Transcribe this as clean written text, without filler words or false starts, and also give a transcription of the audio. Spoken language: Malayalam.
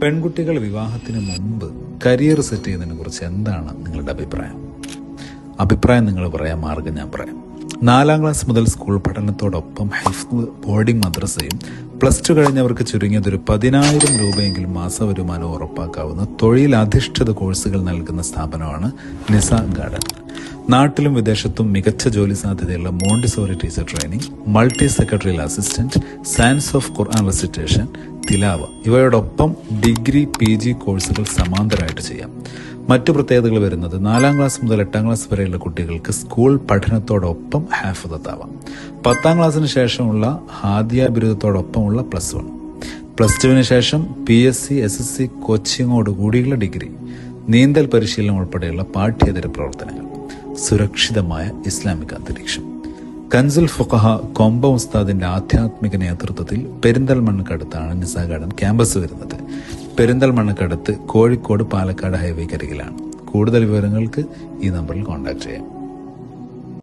പെൺകുട്ടികൾ വിവാഹത്തിന് മുമ്പ് കരിയർ സെറ്റ് ചെയ്യുന്നതിനെ കുറിച്ച് എന്താണ് നിങ്ങളുടെ അഭിപ്രായം നിങ്ങൾ പറയാം, മാർഗം ഞാൻ പറയാം. 4ാം ക്ലാസ് മുതൽ സ്കൂൾ പഠനത്തോടൊപ്പം ഹിഫ്ള്, ബോർഡിംഗ് മദ്രസയും +2 കഴിഞ്ഞവർക്ക് ചുരുങ്ങിയതൊരു 10,000 രൂപയെങ്കിലും മാസവരുമാനം ഉറപ്പാക്കാവുന്ന തൊഴിലധിഷ്ഠിത കോഴ്സുകൾ നൽകുന്ന സ്ഥാപനമാണ് നിസാ ഗാർഡൻ. നാട്ടിലും വിദേശത്തും മികച്ച ജോലി സാധ്യതയുള്ള Montessori teacher training, multi secretarial assistant, science of Quran recitation, തിലാവ ഇവയോടൊപ്പം ഡിഗ്രി PG കോഴ്സുകൾ സമാന്തരമായിട്ട് ചെയ്യാം. മറ്റു പ്രത്യേകതകൾ വരുന്നത് 4ാം ക്ലാസ് മുതൽ 8ാം ക്ലാസ് വരെയുള്ള കുട്ടികൾക്ക് സ്കൂൾ പഠനത്തോടൊപ്പം ഹാഫിളത്താവാം. 10ാം ക്ലാസ്സിന് ശേഷമുള്ള ഹാദിയ ബിരുദത്തോടൊപ്പമുള്ള +1, +2വിന് ശേഷം PSc SSC കോച്ചിങ്ങോടുകൂടിയുള്ള ഡിഗ്രി, നീന്തൽ പരിശീലനം ഉൾപ്പെടെയുള്ള പാഠ്യേതര പ്രവർത്തനങ്ങൾ, സുരക്ഷിതമായ ഇസ്ലാമിക് അന്തരീക്ഷം. കൻസുൽ ഫുഖഹ കൊമ്പ ഉസ്താദിന്റെ ആധ്യാത്മിക നേതൃത്വത്തിൽ പെരിന്തൽമണ്ണക്കടുത്താണ് നിസാ ഗാർഡൻ ക്യാമ്പസ് വരുന്നത്. പെരിന്തൽമണ്ണക്കടുത്ത് കോഴിക്കോട് പാലക്കാട് ഹൈവേക്കരികിലാണ്. കൂടുതൽ വിവരങ്ങൾക്ക് ഈ നമ്പറിൽ കോൺടാക്ട് ചെയ്യാം.